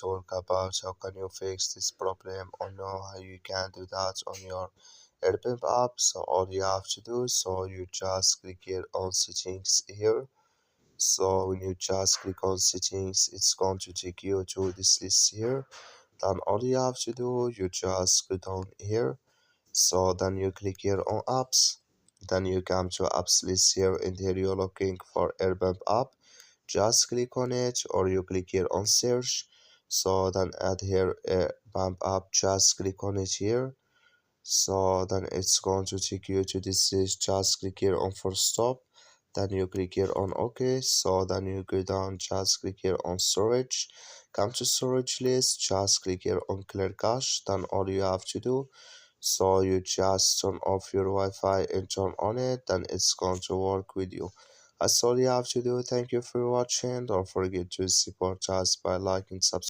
talk about how can you fix this problem or know how you can do that on your Airbnb app. So all you have to do, so you just click here on settings here. So when you just click on settings, it's going to take you to this list here. Then all you have to do, you just go down here. So then you click here on apps. Then you come to apps list here, and here you're looking for Airbnb app. Just click on it, or you click here on search. So then add here Airbnb app. Just click on it here. So then it's going to take you to this list. Just click here on for stop. Then you click here on OK. So then you go down, just click here on storage. Come to storage list, just click here on clear cache. Then all you have to do, so you just turn off your Wi-Fi and turn on it, then it's going to work with you. That's all you have to do. Thank you for watching. Don't forget to support us by liking, subscribing.